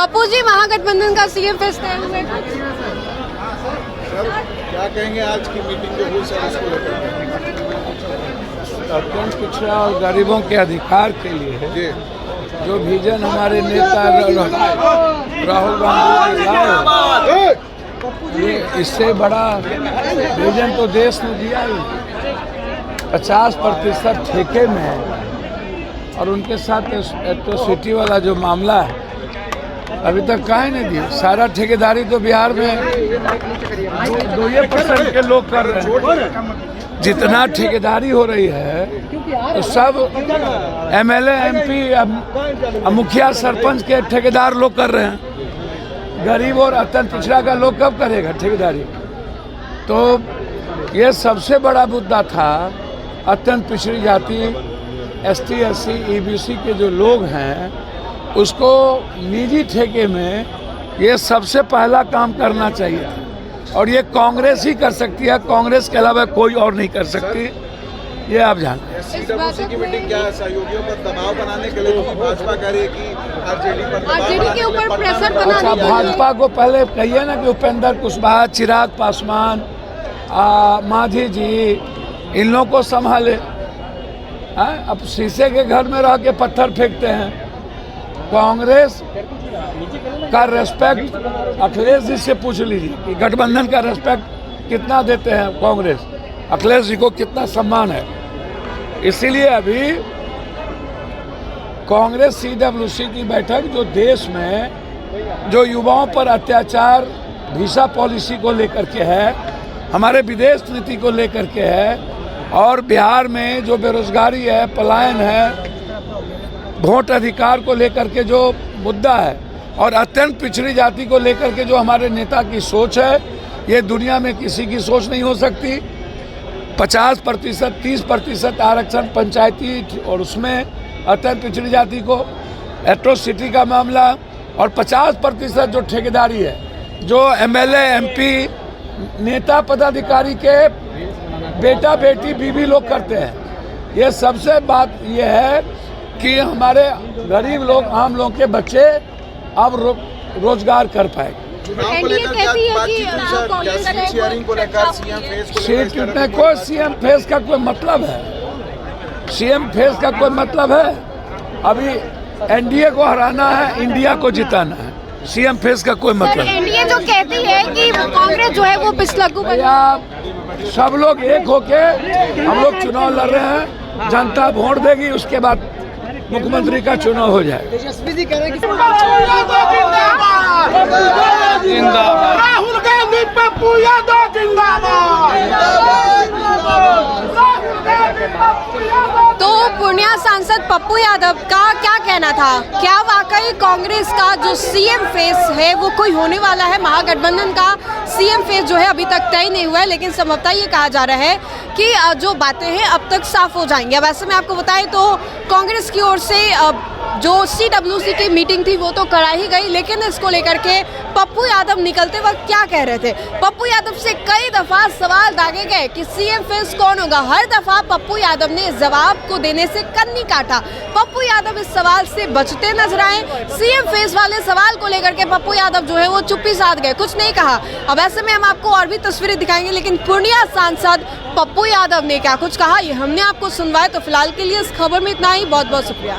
पप्पू जी, महागठबंधन का CM face तय हुए। क्या कहेंगे आज की मीटिंग जो हुई सर उसको लेकर? अत्यंत पिछड़ा और गरीबों के अधिकार के लिए है जी जो विजन हमारे नेता राहुल गांधी ने लाए, ये इससे बड़ा विजन तो देश ने दिया ही। 50% ठेके में है और उनके साथ एट्रोसिटी वाला जो मामला है अभी तक काहे नहीं दी। सारा ठेकेदारी तो बिहार में 2% के लोग कर रहे हैं। जितना ठेकेदारी हो रही है तो सब एमएलए एमपी मुखिया सरपंच के ठेकेदार लोग कर रहे हैं। गरीब और अत्यंत पिछड़ा का लोग कब करेगा ठेकेदारी? तो ये सबसे बड़ा मुद्दा था। अत्यंत पिछड़ी जाति एसटी एससी ईबीसी के जो लोग हैं उसको निजी ठेके में ये सबसे पहला काम करना चाहिए और ये कांग्रेस ही कर सकती है। कांग्रेस के अलावा कोई और नहीं कर सकती, ये आप जानते हैं। सीडब्ल्यूसी की मीटिंग क्या है? सहयोगियों पर दबाव बनाने के लिए भाजपा कह रही है कि आरजेडी के ऊपर प्रेशर बनाने अच्छा, भाजपा को पहले कहिए ना कि उपेंद्र कुशवाहा, चिराग पासवान, मांझी जी इन लोगों को संभाले। अब शीशे के घर में रह के पत्थर फेंकते हैं। कांग्रेस का रेस्पेक्ट अखिलेश जी से पूछ लीजिए कि गठबंधन का रेस्पेक्ट कितना देते हैं कांग्रेस, अखिलेश जी को कितना सम्मान है। इसीलिए अभी कांग्रेस सीडब्ल्यूसी की बैठक जो देश में जो युवाओं पर अत्याचार वीसा पॉलिसी को लेकर के है, हमारे विदेश नीति को लेकर के है और बिहार में जो बेरोजगारी है, पलायन है, वोट अधिकार को लेकर के जो मुद्दा है और अत्यंत पिछड़ी जाति को लेकर के जो हमारे नेता की सोच है, ये दुनिया में किसी की सोच नहीं हो सकती। 50%, 30% आरक्षण पंचायती और उसमें अत्यंत पिछड़ी जाति को, एट्रोसिटी का मामला और 50% जो ठेकेदारी है, जो एमएलए एमपी नेता पदाधिकारी के बेटा बेटी बीवी लोग करते हैं। ये सबसे बात ये है कि हमारे गरीब लोग, आम लोग के बच्चे अब रोजगार कर पाएंगे। चुनाव को लेकर क्या बातचीत हुई सर? सीट शेयरिंग को लेकर, सीएम फेस को लेकर सीट में कोई सीएम फेस का कोई मतलब है? सीएम फेस का कोई मतलब है? अभी एनडीए को हराना है, इंडिया को जिताना है। सीएम फेस का कोई मतलब? एनडीए जो कहती है कि कांग्रेस जो है वो पिछलग्गू सब लोग एक होके हम लोग चुनाव लड़ रहे हैं, जनता वोट देगी, उसके बाद मुख्यमंत्री का चुनाव हो जाए। तेजस्वी जी कह रहे हैं कि राहुल गांधी पप्पू यादव तो पूर्णिया सांसद पप्पू यादव का क्या कहना था? क्या वाकई कांग्रेस का जो सीएम फेस है वो कोई होने वाला है? महागठबंधन का सीएम फेस जो है अभी तक तय नहीं हुआ है, लेकिन संभवतः ये कहा जा रहा है कि जो बातें हैं अब तक साफ हो जाएंगी। वैसे मैं आपको बताएं तो कांग्रेस की ओर से जो सीडब्ल्यूसी की मीटिंग थी वो तो करा ही गई, लेकिन इसको लेकर के पप्पू यादव निकलते वक्त क्या कह रहे थे? पप्पू यादव से कई दफा सवाल दागे गए कि सीएम फेस कौन होगा। हर दफा पप्पू यादव ने जवाब को देने से कन्नी काटा। पप्पू यादव इस सवाल से बचते नजर आए। सीएम फेस वाले सवाल को लेकर के पप्पू यादव जो है वो चुप्पी साध गए, कुछ नहीं कहा। अब ऐसे में हम आपको और भी तस्वीरें दिखाएंगे, लेकिन पूर्णिया सांसद पप्पू यादव ने क्या कुछ कहा ये हमने आपको सुनवाया। तो फिलहाल के लिए इस खबर में इतना ही। बहुत बहुत शुक्रिया।